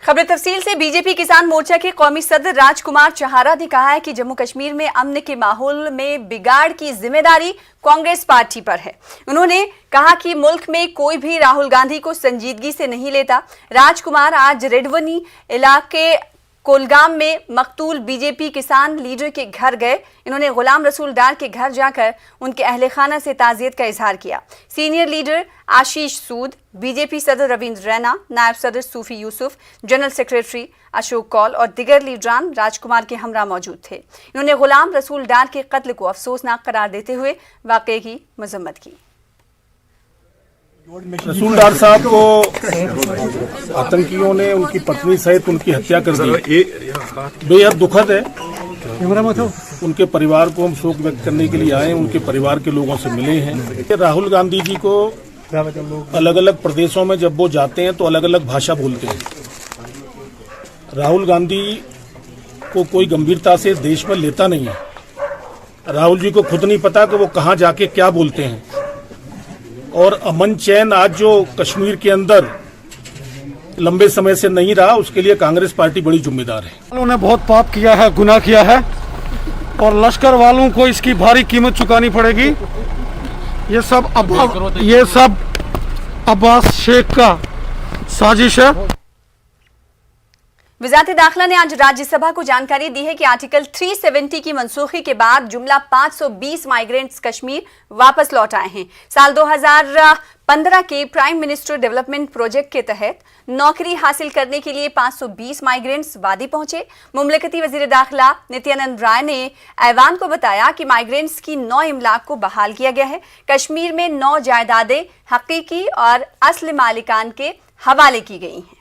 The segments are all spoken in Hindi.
खबर तफसील से। बीजेपी किसान मोर्चा के कौमी सदर राजकुमार चहारा ने कहा है कि जम्मू कश्मीर में अमन के माहौल में बिगाड़ की जिम्मेदारी कांग्रेस पार्टी पर है। उन्होंने कहा कि मुल्क में कोई भी राहुल गांधी को संजीदगी से नहीं लेता। राजकुमार आज रेडवनी इलाके कोलगाम में मकतूल बीजेपी किसान लीडर के घर गए। इन्होंने गुलाम रसूल डार के घर जाकर उनके अहले खाना से ताज़ियत का इजहार किया। सीनियर लीडर आशीष सूद, बीजेपी सदर रविंद्र रैना, नायब सदर सूफी यूसुफ, जनरल सेक्रेटरी अशोक कौल और दिगर लीडरान राजकुमार के हमरा मौजूद थे। इन्होंने गुलाम रसूल डार के कत्ल को अफसोसनाक करार देते हुए वाक़े की मजम्मत की। रसूल डार साहब को आतंकियों ने उनकी पत्नी सहित उनकी हत्या कर दी। बेहद दुखद है। उनके परिवार को हम शोक व्यक्त करने के लिए आए, उनके परिवार के लोगों से मिले हैं। राहुल गांधी जी को अलग अलग प्रदेशों में जब वो जाते हैं तो अलग अलग भाषा बोलते हैं। राहुल गांधी को कोई गंभीरता से देश में लेता नहीं है। राहुल जी को खुद नहीं पता कि वो कहाँ जाके क्या बोलते हैं। और अमन चैन आज जो कश्मीर के अंदर लंबे समय से नहीं रहा, उसके लिए कांग्रेस पार्टी बड़ी जिम्मेदार है। उन्होंने बहुत पाप किया है, गुनाह किया है और लश्कर वालों को इसकी भारी कीमत चुकानी पड़ेगी। ये सब अब्बास शेख का साजिश है। वज़ारत दाखिला ने आज राज्यसभा को जानकारी दी है कि आर्टिकल 370 की मनसूखी के बाद जुमला 520 माइग्रेंट्स कश्मीर वापस लौट आए हैं। साल 2015 के प्राइम मिनिस्टर डेवलपमेंट प्रोजेक्ट के तहत नौकरी हासिल करने के लिए 520 माइग्रेंट्स वादी पहुंचे। मुमलकती वजीर दाखिला नित्यानंद राय ने ऐवान को बताया कि माइग्रेंट्स की 9 इमलाक को बहाल किया गया है। कश्मीर में 9 जायदादें हकीकी और असल मालिकान के हवाले की गई हैं।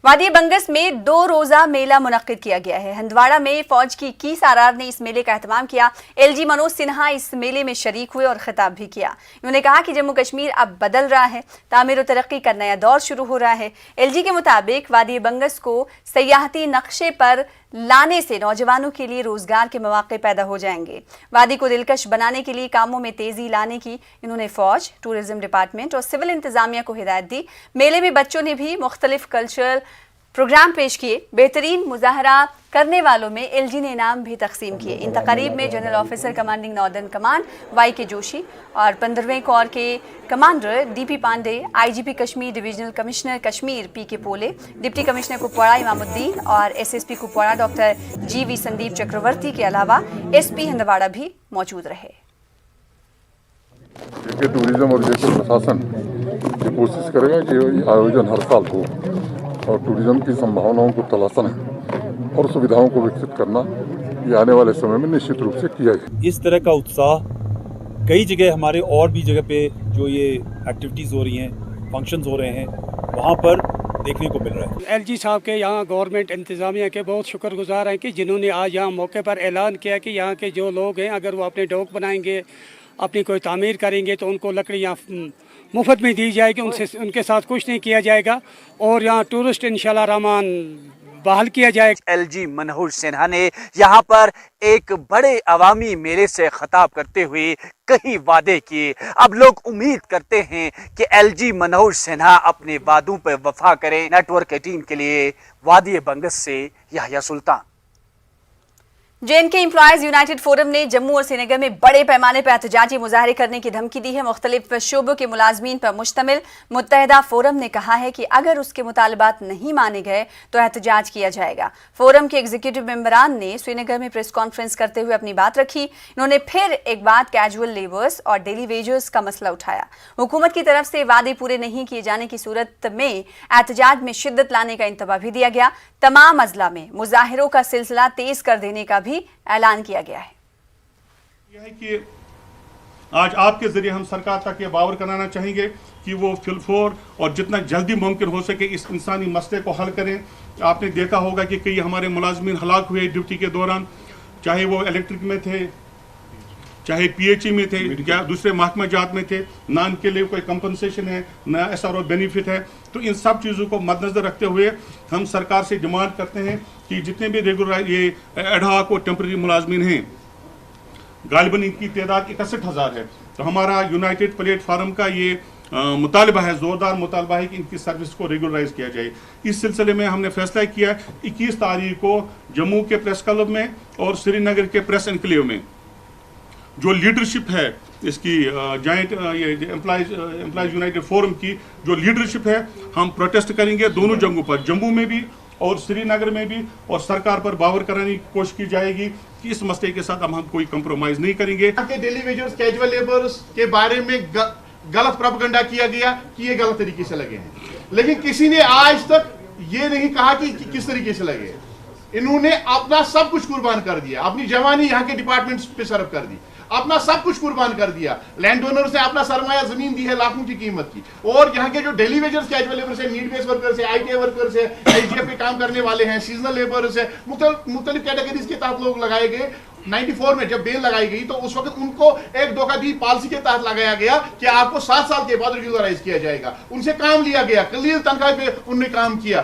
वादी बंगस में 2 रोजा मेला मुनक्किद किया गया है। हंदवाड़ा में फौज की 21 आरआर ने इस मेले का एहतमाम किया। एलजी मनोज सिन्हा इस मेले में शरीक हुए और खिताब भी किया। उन्होंने कहा कि जम्मू कश्मीर अब बदल रहा है, तामीर और तरक्की का नया दौर शुरू हो रहा है। एलजी के मुताबिक वादी बंगस को सयाहती नक्शे पर लाने से नौजवानों के लिए रोजगार के मौके पैदा हो जाएंगे। वादी को दिलकश बनाने के लिए कामों में तेजी लाने की इन्होंने फौज, टूरिज्म डिपार्टमेंट और सिविल इंतजामिया को हिदायत दी। मेले में बच्चों ने भी मुख्तलिफ कल्चरल प्रोग्राम पेश किए। बेहतरीन मुजाहरा करने वालों में एलजी ने इनाम भी तकसीम किए। इन तकारीब में general officer commanding northern command Y K Joshi और 15वें कोर के commander DP Pande, IGP Kashmir, divisional commissioner Kashmir P K Pole, deputy commissioner Kupwara Imamuddin और एसएसपी कुपवाड़ा डॉक्टर जीवी संदीप चक्रवर्ती के अलावा एसपी हंदवाड़ा भी मौजूद रहे। टूरिज्म और प्रशासन ये कोशिश करेगा कि आयोजन हर साल हो और टूरिज्म की संभावनाओं को तलाशना और सुविधाओं को विकसित करना ये आने वाले समय में निश्चित रूप से किया जाए। इस तरह का उत्साह कई जगह हमारे और भी जगह पे जो ये एक्टिविटीज़ हो रही हैं, फंक्शंस हो रहे हैं, वहाँ पर देखने को मिल रहा है। एलजी साहब के यहाँ गवर्नमेंट इंतज़ामिया के बहुत शुक्रगुजार हैं कि जिन्होंने आज यहाँ मौके पर ऐलान किया कि यहाँ के जो लोग हैं अगर वो अपने डोक बनाएंगे, अपनी कोई तामीर करेंगे तो उनको लकड़ियाँ मुफ्त में दी जाएगी, उनके साथ कुछ नहीं किया जाएगा और यहाँ टूरिस्ट इंशाल्लाह रहमान बहाल किया जाएगा। एलजी मनोज सिन्हा ने यहाँ पर एक बड़े अवामी मेले से खिताब करते हुए कई वादे किए। अब लोग उम्मीद करते हैं कि एलजी मनोज सिन्हा अपने वादों पर वफा करें। नेटवर्क 18 के लिए वादी बंगस से याह्या सुल्तान। JNK एम्प्लॉयज यूनाइटेड फोरम ने जम्मू और श्रीनगर में बड़े पैमाने पर एहतजाजी मुजाहरे करने की धमकी दी है। मुख्तलिफ शोबों के मुलाजमीन पर मुश्तमिल मुत्तहिदा फोरम ने कहा है कि अगर उसके मुतालबात नहीं माने गए तो एहतजाज किया जाएगा। फोरम के एग्जीक्यूटिव मेंबरान ने श्रीनगर में प्रेस कॉन्फ्रेंस करते हुए अपनी बात रखी। इन्होंने फिर एक बात कैजुअल लेबर्स और डेली वेजर्स का मसला उठाया। हुकूमत की तरफ से वादे पूरे नहीं किए जाने की सूरत में एहतजाज में शिद्दत लाने का इंतबा भी दिया गया। तमाम अजला में मुजाहिरों का सिलसिला तेज कर देने का भी ऐलान किया गया है। यह है कि आज आपके जरिए हम सरकार तक ये बावर कराना चाहेंगे कि वो फिलफोर और जितना जल्दी मुमकिन हो सके इस इंसानी मसले को हल करें। आपने देखा होगा कि कई हमारे मुलाजमीन हलाक हुए ड्यूटी के दौरान, चाहे वो इलेक्ट्रिक में थे, चाहे पीएचई में थे, या दूसरे महकमा जात में थे, ना इनके लिए कोई कंपनसेशन है, ना एसआरओ बेनिफिट है। तो इन सब चीज़ों को मद्देनजर रखते हुए हम सरकार से डिमांड करते हैं कि जितने भी रेगुलर ये एडहॉक और टेम्पररी मुलाजमीन हैं, गालिबन इनकी तादाद 61,000 है। तो हमारा यूनाइटेड प्लेटफार्म का ये मुतालबा है, ज़ोरदार मुतालबा है कि इनकी सर्विस को रेगुलराइज किया जाए। इस सिलसिले में हमने फैसला किया 21 तारीख को जम्मू के प्रेस क्लब में और श्रीनगर के प्रेस एनक्लेव में जो लीडरशिप है इसकी जॉइंट एम्प्लॉयज यूनाइटेड फोरम की जो लीडरशिप है, हम प्रोटेस्ट करेंगे दोनों जगहों पर, जम्मू में भी और श्रीनगर में भी, और सरकार पर बावर कराने की कोशिश की जाएगी कि इस मसले के साथ हम कोई कंप्रोमाइज नहीं करेंगे। डेली वेजर्स, कैजुअल लेबर्स के बारे में गलत प्रोपेगेंडा किया गया कि ये गलत तरीके से लगे हैं, लेकिन किसी ने आज तक ये नहीं कहा कि किस तरीके से लगे। इन्होंने अपना सब कुछ कुर्बान कर दिया, अपनी जवानी यहाँ के डिपार्टमेंट्स पे सर्व कर दी, अपना सब कुछ कुर्बान कर दिया। लैंड ओनर्स ने अपना सरमाया जमीन दी है लाखों की कीमत की, और यहाँ के जो डेली वेजर्स, कैजुअल लेबर्स है, नीड बेस्ड वर्कर्स है, ITA वर्कर्स है, IGF पे काम करने वाले हैं, सीजनल लेबर्स है, मुख्तलिफ कैटेगरीज के तहत लोग लगाए गए। 94 में जब बेल लगाई गई तो उस वक्त उनको एक धोखाधड़ी पॉलिसी के तहत लगाया गया कि आपको 7 साल के बाद रेगुलराइज किया जाएगा। उनसे काम लिया गया, कलील तनख्वाह पे उन्होंने काम किया।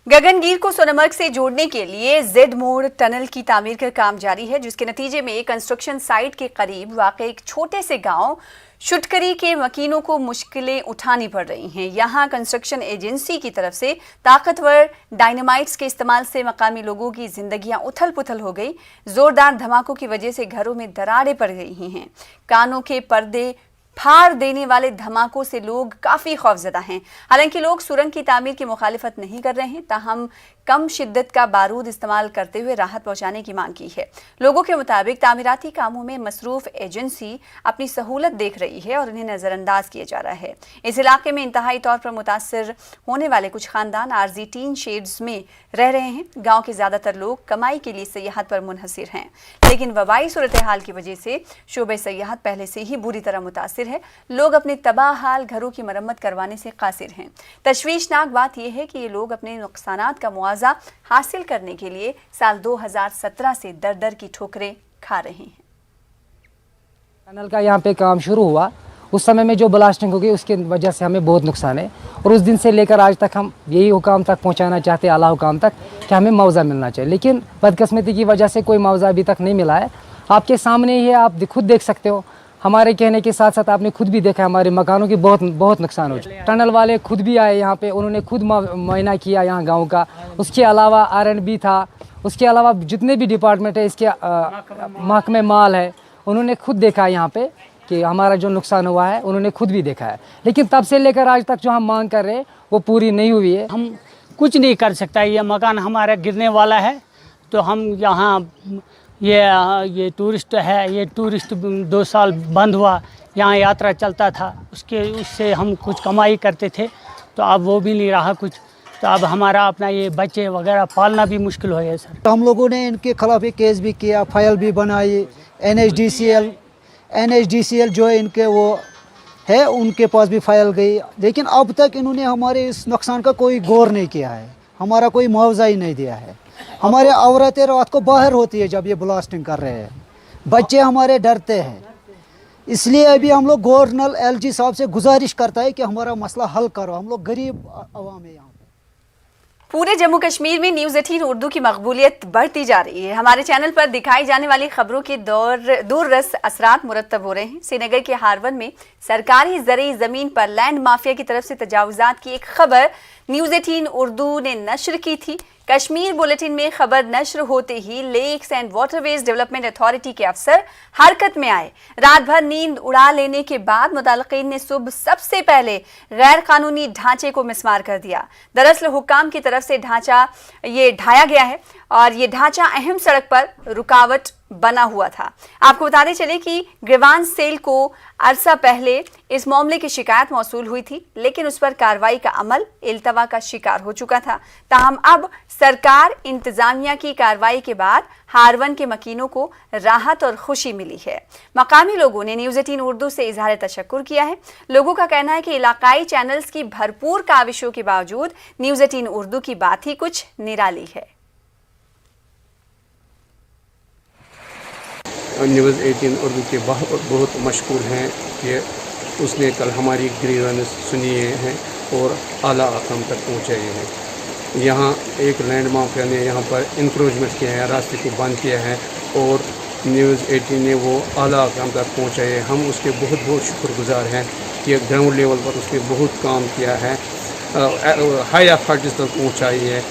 गगनगीर को सोनमर्ग से जोड़ने के लिए जेड मोड़ टनल की तामीर का काम जारी है, जिसके नतीजे में कंस्ट्रक्शन साइट के करीब वाक़ एक छोटे से गांव शुटकरी के मकीनों को मुश्किलें उठानी पड़ रही हैं। यहां कंस्ट्रक्शन एजेंसी की तरफ से ताकतवर डायनामाइट्स के इस्तेमाल से मकामी लोगों की जिंदगियां उथल पुथल हो गई। जोरदार धमाकों की वजह से घरों में दरारें पड़ गई हैं। कानों के पर्दे फाड़ देने वाले धमाकों से लोग काफ़ी खौफजदा हैं। हालांकि लोग सुरंग की तामीर की मुखालिफत नहीं कर रहे हैं, ताहम कम शिद्दत का बारूद इस्तेमाल करते हुए राहत पहुंचाने की मांग की है। लोगों के मुताबिक तामीराती कामों में मसरूफ एजेंसी अपनी सहूलत देख रही है और उन्हें नज़रअंदाज किया जा रहा है। इस इलाके में इंतहाई तौर पर मुतासर होने वाले कुछ खानदान आर्जी टीन शेड्स में रह रहे हैं। गाँव के ज़्यादातर लोग कमाई के लिए सयाहत पर मुनहसिर हैं, लेकिन वबाई सूरत हाल की वजह से शोबे सयाहत पहले से ही बुरी तरह मुतासिर है। लोग अपने तबाह हाल घरों की मरम्मत करवाने से कासिर हैं। तशवीशनाक बात यह है कि ये लोग अपने नुकसानात का मुआवजा हासिल करने के लिए साल 2017 से दर दर की ठोकरें खा रहे हैं। टनल का यहाँ पे काम शुरू हुआ, उस समय में जो ब्लास्टिंग हो गई उसकी वजह से हमें बहुत नुकसान है, और उस दिन से लेकर आज तक हम यही हुकाम तक पहुँचाना चाहते हैं, आला हुकाम तक, कि हमें मुआवजा मिलना चाहिए। लेकिन बदकिस्मती की वजह से कोई मुआवजा अभी तक नहीं मिला है। आपके सामने ही है, आप खुद देख सकते हो। हमारे कहने के साथ साथ आपने खुद भी देखा हमारे मकानों की बहुत नुकसान हो चुका। टनल वाले खुद भी आए यहाँ पे, उन्होंने खुद मुआयना किया यहाँ गांव का। उसके अलावा R&B था, उसके अलावा जितने भी डिपार्टमेंट है, इसके महकमे माल है, उन्होंने खुद देखा यहाँ पे कि हमारा जो नुकसान हुआ है, उन्होंने खुद भी देखा है। लेकिन तब से लेकर आज तक जो हम मांग कर रहे हैं वो पूरी नहीं हुई है। हम कुछ नहीं कर सकता, ये मकान हमारा गिरने वाला है, तो हम यहाँ ये टूरिस्ट है, ये टूरिस्ट 2 साल बंद हुआ, यहाँ यात्रा चलता था, उससे हम कुछ कमाई करते थे, तो अब वो भी नहीं रहा कुछ, तो अब हमारा अपना ये बच्चे वगैरह पालना भी मुश्किल हो गया सर। तो हम लोगों ने इनके खिलाफ एक केस भी किया, फाइल भी बनाई। NHDCL जो है इनके वो है, उनके पास भी फाइल गई, लेकिन अब तक इन्होंने हमारे इस नुकसान का कोई गौर नहीं किया है, हमारा कोई मुआवजा ही नहीं दिया है। हमारे औरतें रात को बाहर होती है जब ये ब्लास्टिंग कर रहे हैं, बच्चे हमारे डरते हैं। इसलिए अभी हम लोग गवर्नर LG साहब से गुजारिश करता है कि हमारा मसला हल करो, हम लोग गरीब आवाम है यहाँ पे। पूरे जम्मू कश्मीर में न्यूज़ 18 उर्दू की मकबूलियत बढ़ती जा रही है। हमारे चैनल पर दिखाई जाने वाली खबरों के दूररस असरात मुरतब हो रहे हैं। श्रीनगर के हारवन में सरकारी ज़रई ज़मीन पर लैंड माफिया की तरफ से तजावुज़ात की एक खबर न्यूज़ 18 उर्दू ने नश्र की थी। कश्मीर बुलेटिन में खबर नश्र होते ही lakes and waterways development authority के अफसर हरकत में आए। रात भर नींद उड़ा लेने के बाद मुताल्लिकीन ने सुबह सबसे पहले गैर कानूनी ढांचे को मिसमार कर दिया। दरअसल हुक्काम की तरफ से ढांचा ये ढाया गया है और ये ढांचा अहम सड़क पर रुकावट बना हुआ था। आपको बताते चले कि ग्रीवांस सेल को अरसा पहले इस मामले की शिकायत मौसूल हुई थी, लेकिन उस पर कार्रवाई का अमल इल्तवा का शिकार हो चुका था। ताहम अब सरकार इंतजामिया की कार्रवाई के बाद हारवन के मकीनों को राहत और खुशी मिली है। मकामी लोगों ने न्यूज़ 18 उर्दू से इजहार तशक्कुर किया है। लोगों का कहना है कि इलाकाई चैनल्स की भरपूर काविशों के बावजूद न्यूज़ 18 उर्दू की बात ही कुछ निराली है। न्यूज़ 18 उर्दू के बहुत मशहूर हैं कि उसने कल हमारी ग्रीवेंस सुनी हैं और आला आकाम तक पहुँचाए हैं। यहाँ एक लैंड माफिया ने यहाँ पर इंक्रोचमेंट किया है, रास्ते को बंद किया है और न्यूज़ 18 ने वो आला काम तक पहुँचाए। हम उसके बहुत बहुत शुक्रगुजार हैं कि ग्राउंड लेवल पर उसने बहुत काम किया है, हाई अथॉरिटीज़ तक पहुँचाई है।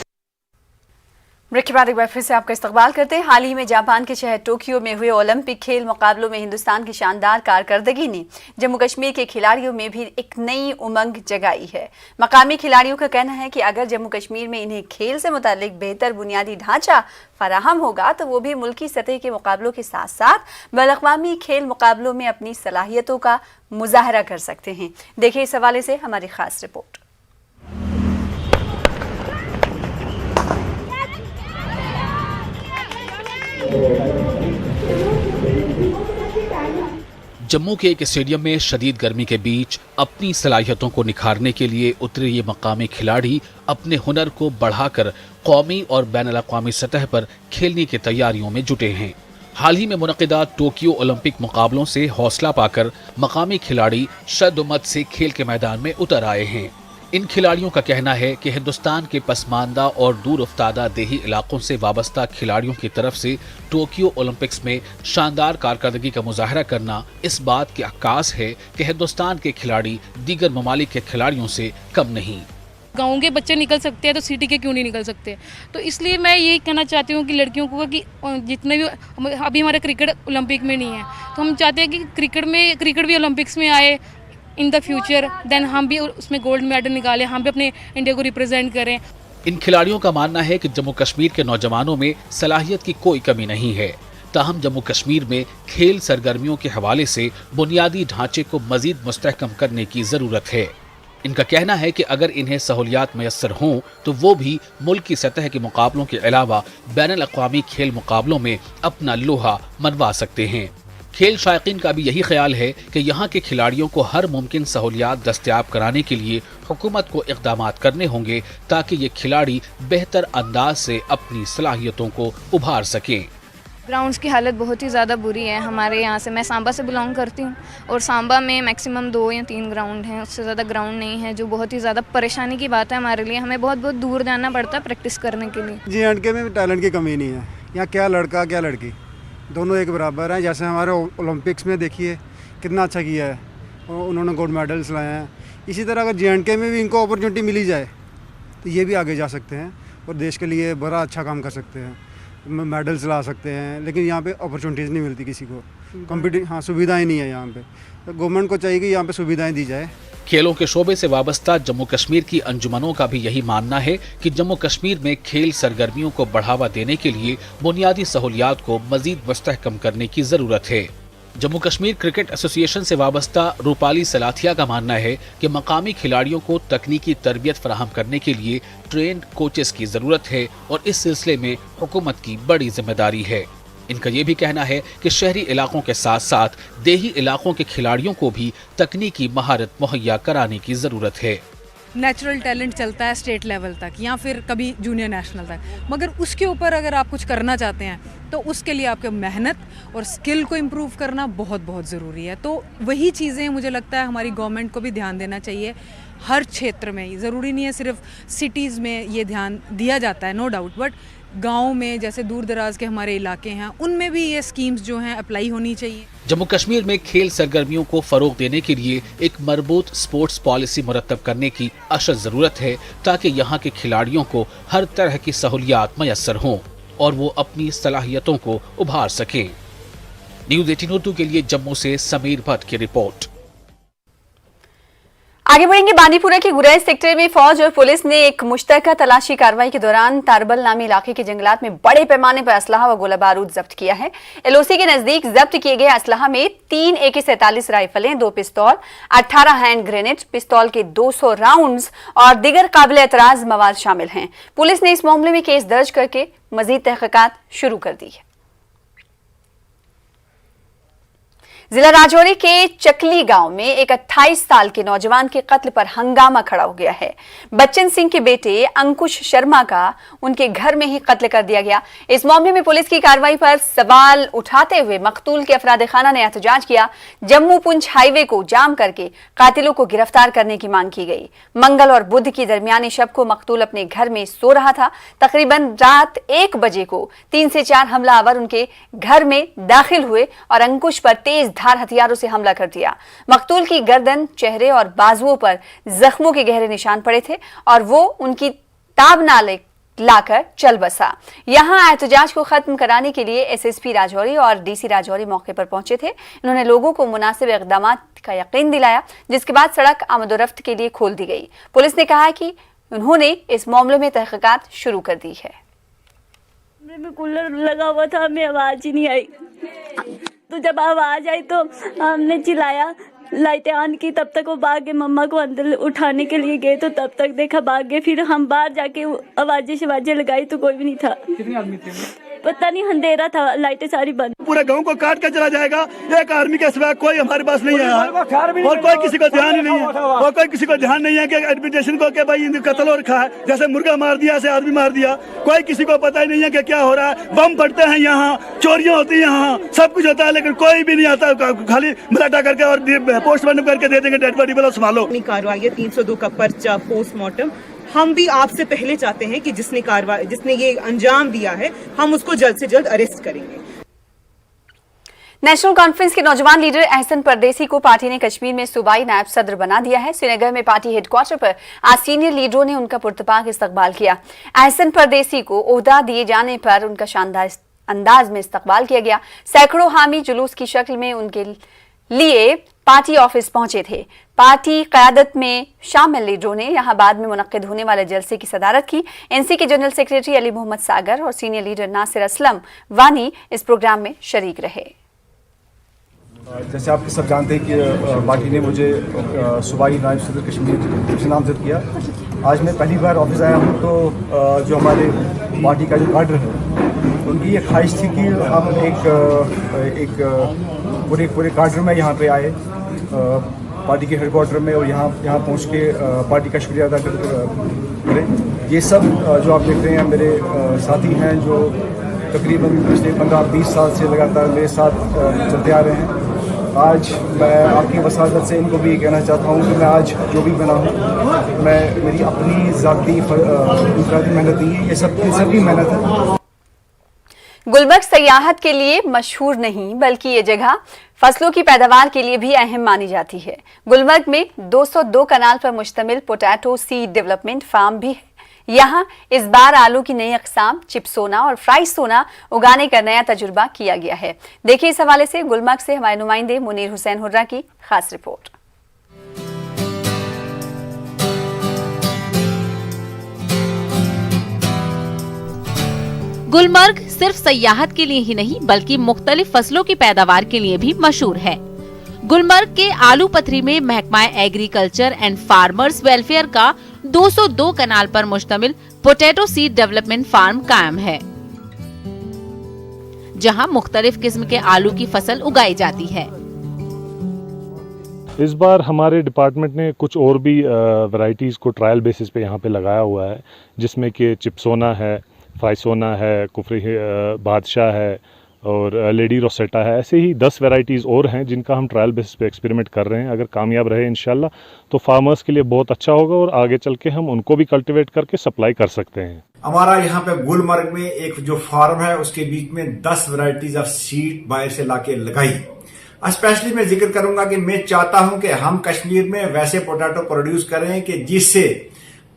ब्रेक के बाद एक बार फिर से आपका इस्तकबाल करते हैं। हाल ही में जापान के शहर टोक्यो में हुए ओलंपिक खेल मुकाबलों में हिंदुस्तान की शानदार कारकर्दगी ने जम्मू कश्मीर के खिलाड़ियों में भी एक नई उमंग जगाई है। मकामी खिलाड़ियों का कहना है कि अगर जम्मू कश्मीर में इन्हें खेल से मुतालिक बेहतर बुनियादी ढांचा फराहम होगा तो वो भी मुल्की सतह के मुकाबलों के साथ साथ बैनुल-अक़वामी खेल मुकाबलों में अपनी सलाहियतों का मुजाहरा कर सकते हैं। देखिए इस हवाले से हमारी खास रिपोर्ट। जम्मू के एक स्टेडियम में शदीद गर्मी के बीच अपनी सलाहियतों को निखारने के लिए उतरे ये मकामी खिलाड़ी अपने हुनर को बढ़ाकर कौमी और बैनुल-अक़वामी सतह पर खेलने की तैयारियों में जुटे हैं। हाल ही में मुनक़िदा टोक्यो ओलंपिक मुकाबलों से हौसला पाकर मकामी खिलाड़ी शद-उमत से खेल के मैदान में उतर आए हैं। इन खिलाड़ियों का कहना है कि हिंदुस्तान के पसमानदा और दूर उफ्तादा देही इलाकों से वाबस्ता खिलाड़ियों की तरफ से टोक्यो ओलंपिक्स में शानदार कारकर्दगी का मुजाहरा करना इस बात की अक्कास है कि हिंदुस्तान के खिलाड़ी दीगर ममालिक के खिलाड़ियों से कम नहीं। गाँव के बच्चे निकल सकते हैं तो सिटी के क्यों नहीं निकल सकते। तो इसलिए मैं यही कहना चाहती हूँ कि लड़कियों को कि जितने भी अभी हमारे क्रिकेट ओलंपिक में नहीं है तो हम चाहते हैं कि क्रिकेट भी ओलंपिक्स में आए इन द फ्यूचर, देन हम भी उसमें गोल्ड मेडल निकालें, हम भी अपने इंडिया को रिप्रेजेंट करें। इन खिलाड़ियों का मानना है कि जम्मू कश्मीर के नौजवानों में सलाहियत की कोई कमी नहीं है, ताहम जम्मू कश्मीर में खेल सरगर्मियों के हवाले से बुनियादी ढांचे को मजीद मुस्तहकम करने की जरूरत है। इनका कहना है कि अगर इन्हें सहूलियात मैसर हों तो वो भी मुल्क की सतह के मुकाबलों के अलावा बैनुल-अक़वामी खेल मुकाबलों में अपना लोहा मनवा सकते हैं। खेल शायकीन का भी यही ख्याल है कि यहाँ के खिलाड़ियों को हर मुमकिन सहूलियात दस्तयाब कराने के लिए हुकूमत को इक़दामात करने होंगे ताकि ये खिलाड़ी बेहतर अंदाज से अपनी सलाहियतों को उभार सकें। ग्राउंड्स की हालत बहुत ही ज़्यादा बुरी है हमारे यहाँ से। मैं सांबा से बिलोंग करती हूँ और सांबा में मैक्सिमम 2 या 3 ग्राउंड हैं, उससे ज़्यादा ग्राउंड नहीं है, जो बहुत ही ज़्यादा परेशानी की बात है हमारे लिए। हमें बहुत बहुत दूर जाना पड़ता है प्रैक्टिस करने के लिए। J&K में टैलेंट की कमी नहीं है, यहाँ क्या लड़का क्या लड़की दोनों एक बराबर हैं। जैसे हमारे ओलंपिक्स में देखिए कितना अच्छा किया है, उन्होंने गोल्ड मेडल्स लाए हैं। इसी तरह अगर J&K में भी इनको अपॉर्चुनिटी मिली जाए तो ये भी आगे जा सकते हैं और देश के लिए बड़ा अच्छा काम कर सकते हैं, मेडल्स ला सकते हैं। लेकिन यहाँ पे अपॉर्चुनिटीज़ नहीं मिलती किसी को, सुविधाएं नहीं है यहाँ पे। तो गवर्नमेंट को चाहिए कि यहाँ पे सुविधाएं दी जाए। खेलों के शोबे से वाबस्ता जम्मू कश्मीर की अंजुमनों का भी यही मानना है कि जम्मू कश्मीर में खेल सरगर्मियों को बढ़ावा देने के लिए बुनियादी सहूलियात को मजीद मुस्तहकम करने की जरूरत है। जम्मू कश्मीर क्रिकेट एसोसिएशन से वाबस्ता रूपाली सलाथिया का मानना है कि मकामी खिलाड़ियों को तकनीकी तरबियत फराहम करने के लिए ट्रेंड कोचेस की जरूरत है और इस सिलसिले में हुकूमत की बड़ी जिम्मेदारी है। इनका ये भी कहना है कि शहरी इलाकों के साथ साथ देही इलाकों के खिलाड़ियों को भी तकनीकी महारत मुहैया कराने की जरूरत है। नेचुरल टैलेंट चलता है स्टेट लेवल तक या फिर कभी जूनियर नेशनल तक, मगर उसके ऊपर अगर आप कुछ करना चाहते हैं तो उसके लिए आपके मेहनत और स्किल को इम्प्रूव करना बहुत बहुत ज़रूरी है। तो वही चीज़ें मुझे लगता है हमारी गवर्नमेंट को भी ध्यान देना चाहिए हर क्षेत्र में। ज़रूरी नहीं है सिर्फ सिटीज़ में ये ध्यान दिया जाता है, नो डाउट, बट गाँव में जैसे दूर दराज के हमारे इलाके हैं उनमें भी ये स्कीम्स जो हैं अप्लाई होनी चाहिए। जम्मू कश्मीर में खेल सरगर्मियों को फरोग देने के लिए एक मरबूत स्पोर्ट्स पॉलिसी मुरतब करने की अशद जरूरत है ताकि यहाँ के खिलाड़ियों को हर तरह की सहूलियात मैसर हों और वो अपनी सलाहियतों को उभार सकें। न्यूज़ 18 उर्दू के लिए जम्मू से समीर भट्ट की रिपोर्ट। आगे बढ़ेंगे। बांदीपुरा के गुरैज सेक्टर में फौज और पुलिस ने एक मुश्तरका तलाशी कार्रवाई के दौरान तारबल नामी इलाके के जंगलात में बड़े पैमाने पर असलहा व गोला बारूद जब्त किया है। एलओसी के नजदीक जब्त किए गए असलहा में 3 AK-47 राइफलें, 2 पिस्तौल, 18 हैंड ग्रेनेड, पिस्तौल के 200 राउंड्स और दीगर काबिल एतराज मवाद शामिल हैं। पुलिस ने इस मामले में केस दर्ज करके मजीद तहकीकात शुरू कर दी है। जिला राजौरी के चकली गांव में एक 28 साल के नौजवान के कत्ल पर हंगामा खड़ा हो गया है। बच्चन सिंह के बेटे अंकुश शर्मा का उनके घर में ही कत्ल कर दिया गया। इस मामले में पुलिस की कार्रवाई पर सवाल उठाते हुए मकतूल के अफराद खाना ने एहतजाज किया। जम्मू पुंछ हाईवे को जाम करके कातिलों को गिरफ्तार करने की मांग की गई। मंगल और बुध की दरमियानी शब को मकतूल अपने घर में सो रहा था। तकरीबन रात 1 बजे को 3 से 4 हमलावर उनके घर में दाखिल हुए और अंकुश पर तेज धार हथियारों से हमला कर दिया। मकतूल की गर्दन, चेहरे और बाजुओं पर जख्मों के गहरे निशान पड़े थे और वो उनकी ताब ना लाकर चल बसा। यहां एहतजाज को खत्म कराने के लिए एसएसपी राजौरी और डीसी राजौरी मौके पर पहुंचे थे। इन्होंने लोगों को मुनासिब इक़दाम का यकीन दिलाया, जिसके बाद सड़क आमदोरफ्त के लिए खोल दी गई। पुलिस ने कहा कि उन्होंने इस मामले में तहकीकात शुरू कर दी है। में कूलर लगा हुआ था, हमें आवाज ही नहीं आई। तो जब आवाज आई तो हमने चिल्लाया, लाइटें ऑन की, तब तक वो भाग गए। मम्मा को अंदर उठाने के लिए गए तो तब तक देखा भाग गए। फिर हम बाहर जाके आवाजें शिवाजें लगाई तो कोई भी नहीं था। कितने आदमी थे? पता नहीं, अंधेरा था, लाइटें सारी बंद। पूरे गांव को काट कर चला जाएगा। एक आर्मी के सिवा कोई हमारे पास नहीं है और कोई किसी को ध्यान ही नहीं है और कोई किसी को ध्यान नहीं है कि एडमिनिस्ट्रेशन को कि भाई इनको कत्ल हो रखा है। जैसे मुर्गा मार दिया, ऐसे आदमी मार दिया। कोई किसी को पता ही नहीं है कि क्या हो रहा है। बम फटते हैं यहाँ, चोरियां होती है यहाँ, सब कुछ होता है, लेकिन कोई भी नहीं आता। खाली मराठा करके और पोस्टमार्टम करके दे देंगे, डेड बॉडी वाला संभालो। कार्रवाई 302 का पर्चा, पोस्टमार्टम। हम भी आपसे पहले चाहते हैं कि जिसने ये अंजाम दिया है, हम उसको जल्द से जल्द अरेस्ट करेंगे। नेशनल कॉन्फ्रेंस के नौजवान लीडर अहसन परदेसी को पार्टी ने कश्मीर में सूबाई नायब सदर बना दिया है। श्रीनगर में पार्टी हेडक्वार्टर पर आज सीनियर लीडरों ने उनका पुरतपाक इस्तकबाल किया। अहसन परदेसी को ओहदा दिए जाने पर उनका शानदार अंदाज में इस्तकबाल किया गया। सैकड़ों हामी जुलूस की शक्ल में उनके लिए पार्टी ऑफिस पहुंचे थे। पार्टी क़यादत में शामिल लीडरों ने यहां बाद में मुनक्किद होने वाले जलसे की सदारत की। एनसी के जनरल सेक्रेटरी अली मोहम्मद सागर और सीनियर लीडर नासिर असलम वानी इस प्रोग्राम में शरीक रहे। जैसे आप सब जानते हैं कि पार्टी ने मुझे सूबाई नायब सदर कश्मीर से नामजद किया। आज मैं पहली बार ऑफिस आया हूँ, तो जो हमारे पार्टी का जो काडर है उनकी ये ख्वाहिश थी कि हम एक पूरे काडर में यहाँ पे आए, पार्टी के हेडक्वार्टर में, और यहाँ पहुँच के पार्टी का शुक्रिया अदा करें। ये सब जो आप देख रहे हैं मेरे साथी हैं जो तकरीबन पिछले 15-20 साल से लगातार मेरे साथ चलते आ रहे हैं। आज मैं आपकी वसादत से इनको भी कहना चाहता हूँ कि मैं आज जो भी बना हूँ, मेरी अपनी ज़ाती मेहनत नहीं है, ये सबकी मेहनत है। गुलबर्ग सयाहत के लिए मशहूर नहीं, बल्कि ये जगह फसलों की पैदावार के लिए भी अहम मानी जाती है। गुलबर्ग में 202 कनाल पर मुश्तमिल पोटैटो सीड डेवलपमेंट फार्म भी है। यहाँ इस बार आलू की नई अक़साम चिपसोना और फ्राई सोना उगाने का नया तजुर्बा किया गया है। देखिए इस हवाले से गुलबर्ग से हमारे नुमाइंदे मुनीर हुसैन हुर्रा की खास रिपोर्ट। गुलमर्ग सिर्फ सयाहत के लिए ही नहीं बल्कि मुख्तलिफ फसलों की पैदावार के लिए भी मशहूर है। गुलमर्ग के आलू पथरी में महकमा एग्रीकल्चर एंड फार्मर्स वेलफेयर का 202 कनाल पर मुश्तमिल पोटैटो सीड डेवलपमेंट फार्म कायम है, जहां मुख्तलिफ किस्म के आलू की फसल उगाई जाती है। इस बार हमारे डिपार्टमेंट ने कुछ और भी वैरायटीज को ट्रायल बेसिस पे यहाँ पे लगाया हुआ है, जिसमें कि चिपसोना है, फ्राइसोना है, कुफरी बादशाह है और लेडी रोसेटा है। ऐसे ही 10 वैरायटीज़ और हैं जिनका हम ट्रायल बेसिस पे एक्सपेरिमेंट कर रहे हैं। अगर कामयाब रहे इंशाल्लाह तो फार्मर्स के लिए बहुत अच्छा होगा और आगे चल के हम उनको भी कल्टिवेट करके सप्लाई कर सकते हैं। हमारा यहाँ पे गुलमर्ग में एक जो फार्म है उसके बीच में 10 वैरायटीज ऑफ सीड बाहर से लाके लगाई। स्पेशली मैं जिक्र करूंगा कि मैं चाहता हूं कि हम कश्मीर में वैसे पोटैटो प्रोड्यूस करें कि जिससे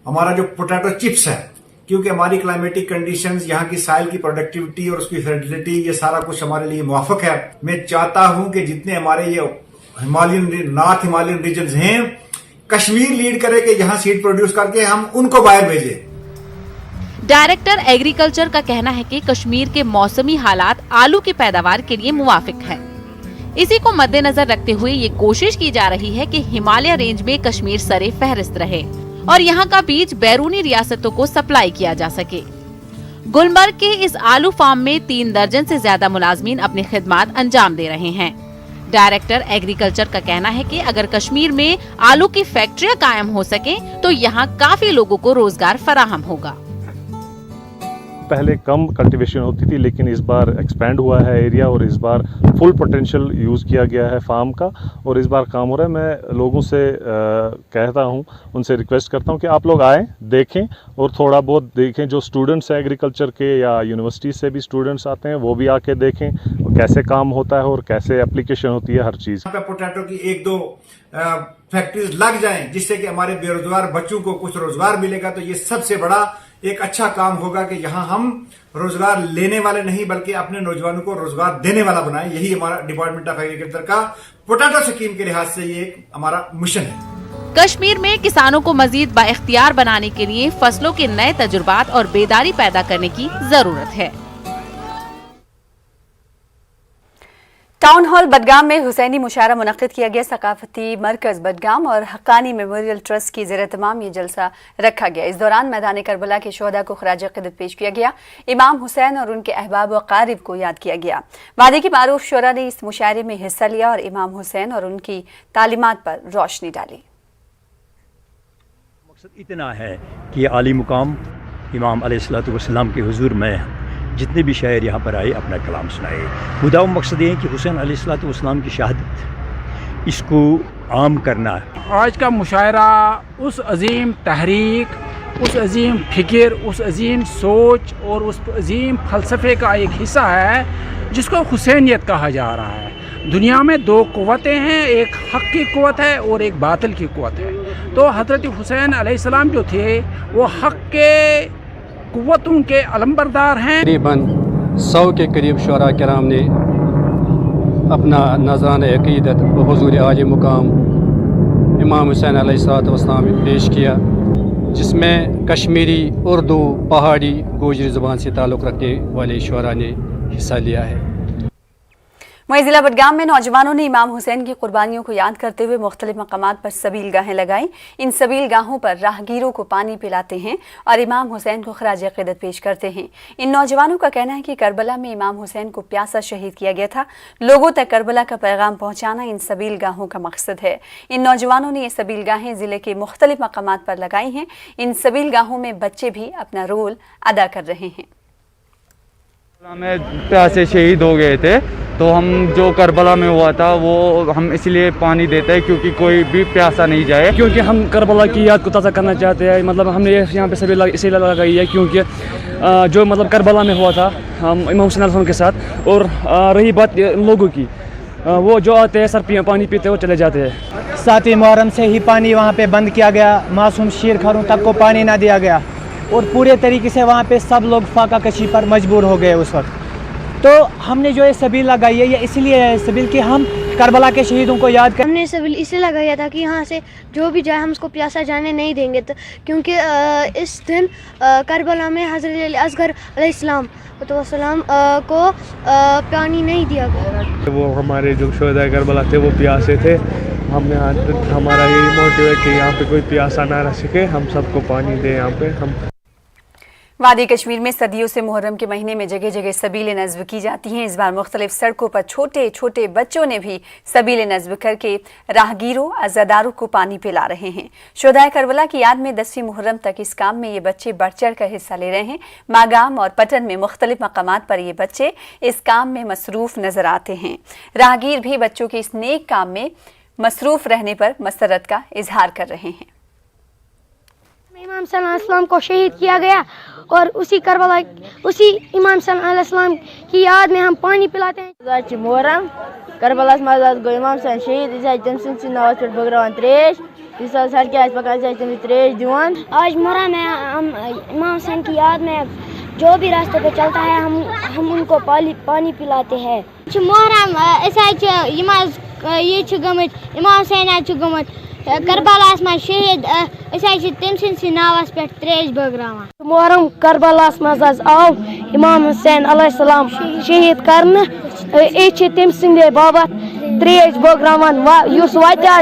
हमारा जो पोटैटो चिप्स है, क्योंकि हमारी क्लाइमेटिक कंडीशंस, यहाँ की साइल की प्रोडक्टिविटी और उसकी फर्टिलिटी, ये सारा कुछ हमारे लिए मुवाफिक है। मैं चाहता हूं कि जितने हमारे ये नॉर्थ हिमालयन रीजन हैं, कश्मीर लीड करे कि यहाँ सीड प्रोड्यूस करके हम उनको बाहर भेजें। डायरेक्टर एग्रीकल्चर का कहना है कि कश्मीर के मौसमी हालात आलू की पैदावार के लिए मुवाफिक है। इसी को मद्देनजर रखते हुए ये कोशिश की जा रही है कि हिमालय रेंज में कश्मीर सरे फहरिस्त रहे और यहाँ का बीज बैरूनी रियासतों को सप्लाई किया जा सके। गुलमर्ग के इस आलू फार्म में 3 दर्जन से ज्यादा मुलाजमीन अपनी खिदमात अंजाम दे रहे हैं। डायरेक्टर एग्रीकल्चर का कहना है कि अगर कश्मीर में आलू की फैक्ट्रियां कायम हो सके तो यहाँ काफी लोगों को रोजगार फराहम होगा। पहले कम कल्टीवेशन होती थी, लेकिन इस बार एक्सपेंड हुआ है एरिया और इस बार फुल पोटेंशियल यूज़ किया गया है फार्म का और इस बार काम हो रहा है। मैं लोगों से कहता हूं, उनसे रिक्वेस्ट करता हूं कि आप लोग आएँ, देखें और थोड़ा बहुत देखें। जो स्टूडेंट्स हैं एग्रीकल्चर के या यूनिवर्सिटी से भी स्टूडेंट्स आते हैं, वो भी आके देखें कैसे काम होता है और कैसे एप्लीकेशन होती है हर चीज़। पोटैटो की 1-2 फैक्ट्रीज लग जाएं जिससे कि हमारे बेरोजगार बच्चों को कुछ रोजगार मिलेगा, तो ये सबसे बड़ा एक अच्छा काम होगा कि यहाँ हम रोजगार लेने वाले नहीं बल्कि अपने नौजवानों को रोजगार देने वाला बनाएं। यही हमारा डिपार्टमेंट ऑफ एग्रीकल्चर का पोटैटो स्कीम के लिहाज से ये एक हमारा मिशन है। कश्मीर में किसानों को मजीद बाइख्तियार बनाने के लिए फसलों के नए तजुर्बात और बेदारी पैदा करने की जरूरत है। टाउन हॉल बडगाम में हुसैनी मुशायरा मुनक्किद किया गया। सकाफती मरकज बडगाम और हक्कानी मेमोरियल ट्रस्ट की ज़ेर-ए-तमाम ये जलसा रखा गया। इस दौरान मैदान करबला के शोहदा को खराज क़िदरत पेश किया गया। इमाम हुसैन और उनके अहबाब व क़ारिब को याद किया गया। वादी की मारूफ शुरा ने इस मुशायरे में हिस्सा लिया और इमाम हुसैन और उनकी तालीमात पर रोशनी डाली। मकसद इतना है कि आली मुकाम इमाम अलैहिस्सलातु वस्सलाम के हुजूर में जितने भी शायर यहाँ पर आए अपना कलाम सुनाए। खुदा मकसद ये है कि हुसैन अलैहिस्सलातु वस्सलाम की शहादत इसको आम करना है। आज का मुशायरा उस अजीम तहरीक, उस अजीम फ़िक्र, उस अजीम सोच और उस अजीम फ़लसफ़े का एक हिस्सा है जिसको हुसैनियत कहा जा रहा है। दुनिया में 2 क़ुव्वतें हैं, एक हक़ की क़ुव्वत है और एक बातिल की क़ुव्वत है। तो हज़रत हुसैन अलैहिस्सलाम जो थे वो हक़ के क़ुव्वतों के अलंबरदार हैं। तकरीबन 100 के करीब शुरा किराम ने अपना नज़राना अक़ीदत हुज़ूर आली मुकाम इमाम हुसैन अलैहिस्सलातु वस्सलाम पेश किया, जिसमें कश्मीरी, उर्दू, पहाड़ी, गोजरी ज़ुबान से ताल्लुक़ रखने वाले शुरा ने हिस्सा लिया है। वहीं जिला बडगाम में नौजवानों ने इमाम हुसैन की कुर्बानियों को याद करते हुए मुख्तलिफ मकामात पर सबील गाहें लगाईं। इन सबील गाहों पर राहगीरों को पानी पिलाते हैं और इमाम हुसैन को खराज क़िदरत पेश करते हैं। इन नौजवानों का कहना है कि करबला में इमाम हुसैन को प्यासा शहीद किया गया था। लोगों तक करबला का पैगाम पहुँचाना इन सबील गाहों का मकसद है। इन नौजवानों ने ये सबील गाहें ज़िले के मुख्तलिफ मकामात पर लगाई हैं। इन सबील गाहों में बच्चे भी अपना रोल अदा कर रहे हैं। में प्यासे शहीद हो गए थे, तो हम जो करबला में हुआ था वो हम इसलिए पानी देते हैं क्योंकि कोई भी प्यासा नहीं जाए, क्योंकि हम करबला की याद को ताज़ा करना चाहते हैं। मतलब हमने यहाँ पे सभी इसीलिए लगाई है क्योंकि जो मतलब करबला में हुआ था हम इमाम हुसैन अलैहिस्सलाम के साथ। और रही बात लोगों की, वो जो आते हैं सर पानी पीते हैं और चले जाते हैं। 7 मुहर्रम से ही पानी वहाँ पे बंद किया गया, मासूम शीरखारों तक को पानी ना दिया गया और पूरे तरीके से वहाँ पे सब लोग फाका कशी पर मजबूर हो गए उस वक्त। तो हमने जो ये सबील लगाई है ये इसलिए है सबील कि हम करबला के शहीदों को याद कर। हमने सबील इसलिए लगाया था कि यहाँ से जो भी जाए हम उसको प्यासा जाने नहीं देंगे, तो क्योंकि इस दिन करबला में हज़रत असगर अलैहिस्सलाम को पानी नहीं दिया गया। वो हमारे जो शोहदा करबला थे वो प्यासे थे। हमने हमारा यही मोटिव है कि यहाँ पे कोई प्यासा ना रह सके, हम सबको पानी दें। यहाँ पे हम वादी कश्मीर में सदियों से मुहर्रम के महीने में जगह जगह सबीलें नज़्ब की जाती हैं। इस बार मुख्तलिफ सड़कों पर छोटे छोटे बच्चों ने भी सबीलें नज़्ब करके राहगीरों अज़ादारों को पानी पिला रहे हैं। शुहदाए करबला की याद में 10वीं मुहर्रम तक इस काम में ये बच्चे बढ़ चढ़ कर हिस्सा ले रहे हैं। मागाम और पटन में मुख्तलिफ मकामात पर ये बच्चे इस काम में मसरूफ़ नजर आते हैं। राहगीर भी बच्चों के इस नेक काम में मसरूफ़ रहने पर मसरत का इजहार कर रहे हैं। इमाम सल्लल्लाहु अलैहि वसल्लम को शहीद किया गया और उसी इमाम सल्लल्लाहु अलैहि वसल्लम की याद में हम पानी पिलाते हैं। मुहर्रम करबलास मज़ाद गो इमाम सन शहीद इस तम सिंह नाव पे बगरान त्रेश इस हर के पकान तम त्रेश दिवान। आज मुहर्रम में हम इमाम हुसैन की याद में जो भी रास्ते पे चलता है हम उनको पानी पिलाते हैं। मुहर्रम ये इमाम हुसैन गमत करबलास में शहीद तम सिंह नावस पे त्रेश बगरान। मुहर्रम करबलास मज़ आव इमाम हुसैन अलैहिस्सलाम शहीद करने तम सिंदे बाबत त्रेश बगरान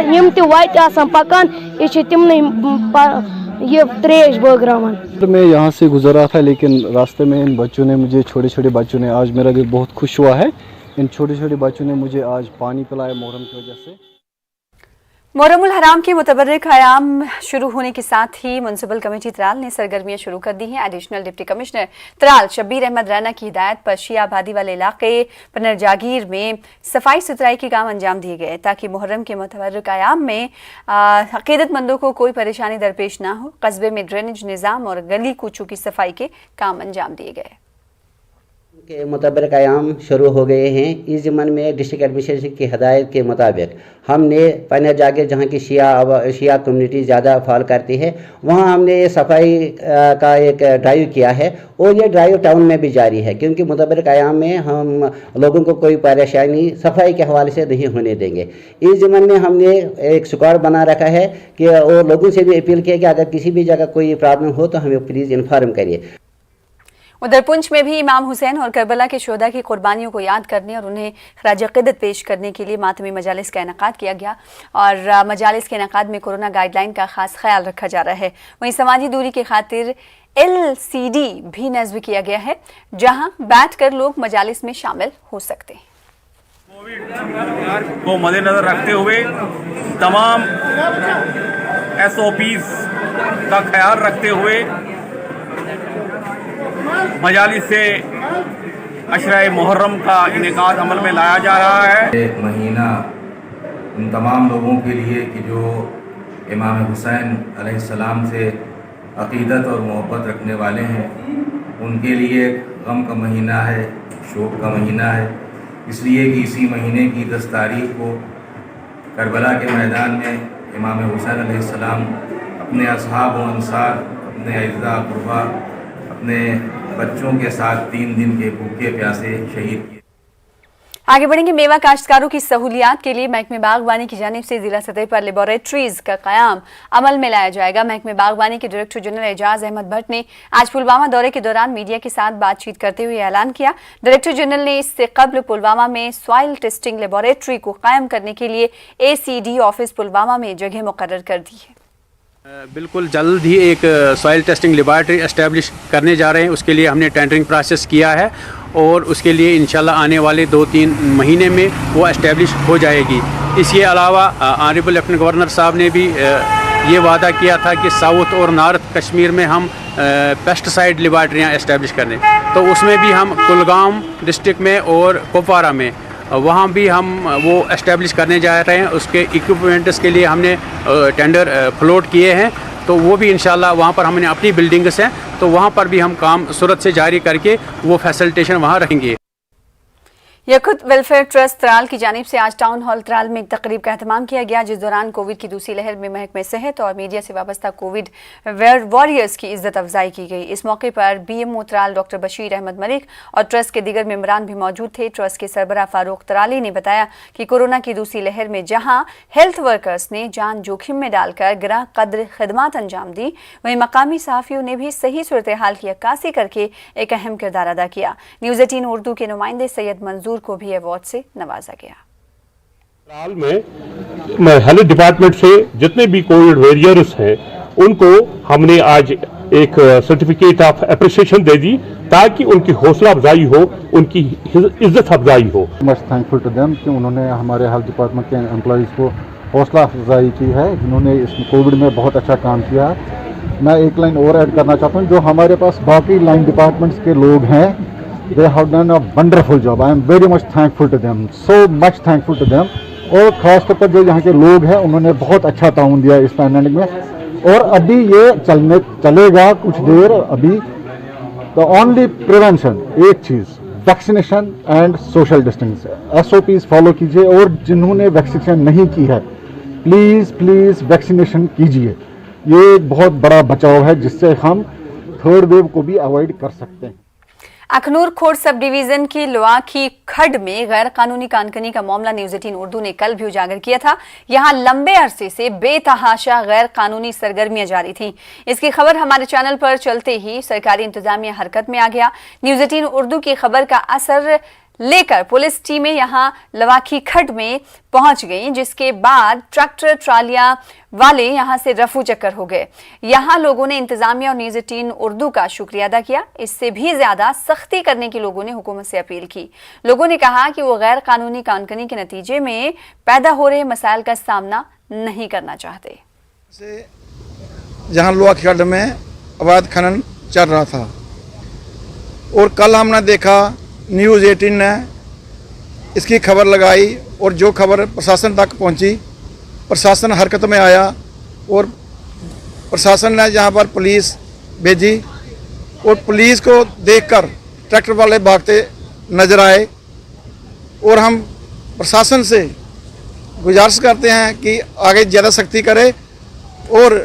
यम तम पकान तमन ये त्रेश बगरान। मैं यहाँ से गुजरा था लेकिन रास्ते में इन बच्चों ने मुझे छोटे छोटे बच्चों ने आज मेरा दिल बहुत खुश हुआ है इन छोटे छोटे बच्चों ने मुझे आज पानी पिलाया मुहर्रम की वजह से। मुहर्रमुल हराम के मुतबर्रिक क़याम शुरू होने के साथ ही म्युनिसिपल कमेटी त्राल ने सरगर्मियां शुरू कर दी हैं। Additional deputy commissioner Tral Shabbir Ahmad Raina की हिदायत पर शिया आबादी वाले इलाके पनरजागीर में सफाई सुथराई के काम अंजाम दिए गए ताकि मुहर्रम के मुतबर्रिक क़याम में अक़ीदतमंदों को कोई परेशानी दरपेश ना हो। कस्बे में ड्रेनेज निज़ाम और गली कूचों की सफाई के काम अंजाम दिए गए। के मुतबर क़याम शुरू हो गए हैं। इस ज़मन में डिस्ट्रिक्ट एडमिनिस्ट्रेशन की हदायत के मुताबिक हमने पन्ना जाके जहाँ की शिया कम्युनिटी ज़्यादा फॉल करती है वहाँ हमने सफाई का एक ड्राइव किया है और ये ड्राइव टाउन में भी जारी है क्योंकि मुतबर क़याम में हम लोगों को कोई परेशानी सफाई के हवाले से नहीं होने देंगे। इस ज़मन में हमने एक स्क्वाड बना रखा है कि और लोगों से भी अपील किया कि अगर किसी भी जगह कोई प्रॉब्लम हो तो हमें प्लीज़ इन्फॉर्म करिए। उधर पुंछ में भी इमाम हुसैन और करबला के शोधा की कुर्बानियों को याद करने और उन्हें खराज अक़ीदत पेश करने के लिए मातमी मजालिस का इनेकाद किया गया और मजालिस के इनेकाद में कोरोना गाइडलाइन का खास ख्याल रखा जा रहा है। वहीं समाजी दूरी की खातिर LCD भी नस्ब किया गया है जहां बैठकर लोग मजालिस में शामिल हो सकते हैं। को मद्देनजर रखते हुए तमाम SOPs का ख्याल रखते हुए मजालिस से अशरा मुहर्रम का इनेकाद अमल में लाया जा रहा है। एक महीना उन तमाम लोगों के लिए कि जो इमाम हुसैन अलैहिस्सलाम से अक़ीदत और मोहब्बत रखने वाले हैं उनके लिए गम का महीना है, शोक का महीना है। इसलिए कि इसी महीने की 10 तारीख को करबला के मैदान में इमाम हुसैन अलैहिस्सलाम अपने असहाब व अंसार, अपने अज़ा कुर्बा, अपने बच्चों के साथ 3 दिन के भूखे प्यासे शहीद किए। आगे बढ़ेंगे। मेवा काश्तकारों की सहूलियात के लिए महकमे बागवानी की जानिब से जिला सतह पर लेबोरेटरीज का क़याम अमल में लाया जाएगा। महकमे बागवानी के डायरेक्टर जनरल एजाज अहमद भट्ट ने आज पुलवामा दौरे के दौरान मीडिया के साथ बातचीत करते हुए ऐलान किया। डायरेक्टर जनरल ने इससे कबल पुलवामा में सॉइल टेस्टिंग लेबोरेटरी को कायम करने के लिए ACD ऑफिस पुलवामा में जगह मुकर्रर कर दी है। बिल्कुल जल्द ही एक सॉइल टेस्टिंग लेबॉरेटरी एस्टेब्लिश करने जा रहे हैं। उसके लिए हमने टेंडरिंग प्रोसेस किया है और उसके लिए इंशाल्लाह आने वाले 2-3 महीने में वो एस्टेब्लिश हो जाएगी। इसके अलावा ऑनरेबल लेफ्टिनेंट गवर्नर साहब ने भी ये वादा किया था कि साउथ और नॉर्थ कश्मीर में हम पेस्टिसाइड लेबॉरेटरियाँ एस्टेब्लिश करें, तो उसमें भी हम कुलगाम डिस्ट्रिक्ट में और कुपवारा में वहाँ भी हम वो एस्टेब्लिश करने जा रहे हैं। उसके इक्विपमेंट्स के लिए हमने टेंडर फ्लोट किए हैं, तो वो भी इंशाल्लाह वहाँ पर हमने अपनी बिल्डिंग्स हैं तो वहाँ पर भी हम काम सूरत से जारी करके वो फैसिलिटेशन वहाँ रखेंगे। यखुद वेलफेयर ट्रस्ट त्राल की जानिब से आज टाउन हॉल त्राल में एक तकरीब का एहतमाम किया गया जिस दौरान कोविड की दूसरी लहर में महकमे सेहत और मीडिया से वाबस्ता कोविड वॉरियर्स की इज्जत अफजाई की गई। इस मौके पर BMO त्राल डॉक्टर बशीर अहमद मलिक और ट्रस्ट के दीगर मेंबरान भी मौजूद थे। ट्रस्ट के सरबराह फारूक तराली ने बताया कि कोरोना की दूसरी लहर में जहां हेल्थ वर्कर्स ने जान जोखिम में डालकर गिरा कद्र खिदमात अंजाम दी, वहीं मकामी सहाफ़ियों ने भी सही सूरत हाल की अक्कासी करके एक अहम किरदार अदा किया। न्यूज़ 18 उर्दू के नुमाइंदे सैयद मंजूर को भी अवार्ड से नवाजा गया। त्राल में हेल्थ डिपार्टमेंट से जितने भी कोविड वॉरियर्स हैं उनको हमने आज एक सर्टिफिकेट ऑफ अप्रिसिएशन दे दी ताकि उनकी हौसला अफजाई हो, उनकी इज्जत अफजाई हो। मच थैंकफुल टू देम कि उन्होंने हमारे हेल्थ डिपार्टमेंट के एम्प्लॉइज़ को हौसला अफजाई की है, जिन्होंने इस कोविड में बहुत अच्छा काम किया है। मैं एक लाइन और ऐड करना चाहता हूँ, जो हमारे पास बाकी लाइन डिपार्टमेंट्स के लोग हैं, they have done a wonderful job. I am very much thankful to them, so much thankful to them. और ख़ास तौर पर जो यहाँ के लोग हैं उन्होंने बहुत अच्छा ताउन दिया इस पैंडेमिक में और अभी ये चलेगा कुछ देर। अभी the only prevention एक चीज़ vaccination and social distance, SOPs follow कीजिए और जिन्होंने वैक्सीनेशन नहीं की है प्लीज़ वैक्सीनेशन कीजिए। ये एक बहुत बड़ा बचाव है जिससे हम थर्ड वेव को भी अवॉइड कर सकते हैं। अखनूर खोड़ सब डिवीजन की लोआखी खड्ड में गैर कानूनी कानकनी का मामला न्यूज़ 18 उर्दू ने कल भी उजागर किया था। यहां लंबे अरसे से बेतहाशा गैर कानूनी सरगर्मियां जारी थीं। इसकी खबर हमारे चैनल पर चलते ही सरकारी इंतजामिया हरकत में आ गया। न्यूज़ 18 उर्दू की खबर का असर लेकर पुलिस टीमें यहां लवाखी खड्ड में पहुंच गईं, जिसके बाद ट्रैक्टर ट्रालियां वाले यहां से रफू चक्कर हो गए। यहां लोगों ने इंतजामिया और न्यूज़ 18 उर्दू का शुक्रिया अदा किया। इससे भी ज्यादा सख्ती करने की लोगों ने हुकूमत से अपील की। लोगों ने कहा कि वो गैर कानूनी कानूनी के नतीजे में पैदा हो रहे मसाइल का सामना नहीं करना चाहते। जहां लवाखी खड्ड में अवैध खनन चल रहा था और कल हमने देखा न्यूज़ 18 ने इसकी खबर लगाई और जो खबर प्रशासन तक पहुंची, प्रशासन हरकत में आया और प्रशासन ने यहाँ पर पुलिस भेजी और पुलिस को देखकर ट्रैक्टर वाले भागते नजर आए। और हम प्रशासन से गुजारिश करते हैं कि आगे ज़्यादा सख्ती करे और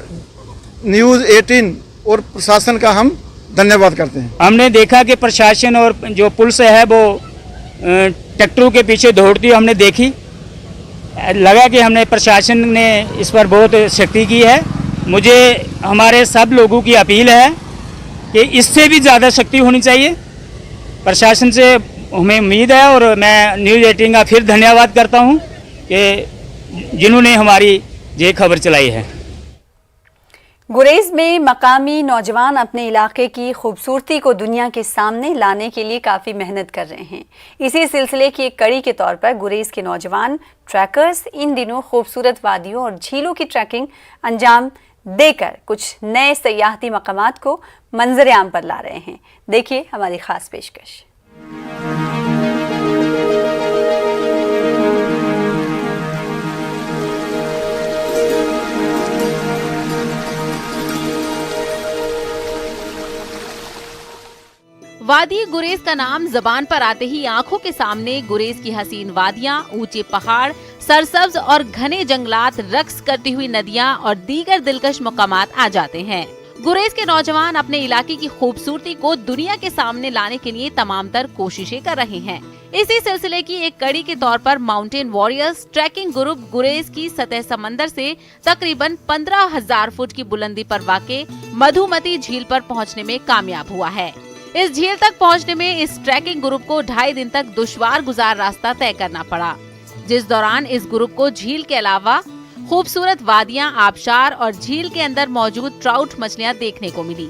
न्यूज़ 18 और प्रशासन का हम धन्यवाद करते हैं। हमने देखा कि प्रशासन और जो पुलिस है वो ट्रैक्टरों के पीछे दौड़ती हमने देखी। लगा कि हमने प्रशासन ने इस पर बहुत सख्ती की है। मुझे हमारे सब लोगों की अपील है कि इससे भी ज़्यादा सख्ती होनी चाहिए। प्रशासन से हमें उम्मीद है और मैं न्यूज़ 18 का फिर धन्यवाद करता हूं कि जिन्होंने हमारी ये खबर चलाई है। गुरेज में मकामी नौजवान अपने इलाके की खूबसूरती को दुनिया के सामने लाने के लिए काफ़ी मेहनत कर रहे हैं। इसी सिलसिले की एक कड़ी के तौर पर गुरेज के नौजवान ट्रैकर्स इन दिनों खूबसूरत वादियों और झीलों की ट्रैकिंग अंजाम देकर कुछ नए सयाहती मकामात को मंजर आम पर ला रहे हैं। देखिए हमारी खास पेशकश। वादी गुरेज का नाम जबान पर आते ही आंखों के सामने गुरेज की हसीन वादियां, ऊंचे पहाड़, सरसब्ज और घने जंगलात, रक्स करती हुई नदियां और दीगर दिलकश मकामात आ जाते हैं। गुरेज के नौजवान अपने इलाके की खूबसूरती को दुनिया के सामने लाने के लिए तमाम तर कोशिशें कर रहे हैं। इसी सिलसिले की एक कड़ी के तौर पर माउंटेन वॉरियर्स ट्रैकिंग ग्रुप गुरेज की सतह समंदर से तकरीबन 15,000 फुट की बुलंदी पर वाक़े मधुमती झील पर पहुंचने में कामयाब हुआ है। इस झील तक पहुंचने में इस ट्रैकिंग ग्रुप को 2.5 दिन तक दुश्वार गुजार रास्ता तय करना पड़ा, जिस दौरान इस ग्रुप को झील के अलावा खूबसूरत वादियां, आबशार और झील के अंदर मौजूद ट्राउट मछलियां देखने को मिली।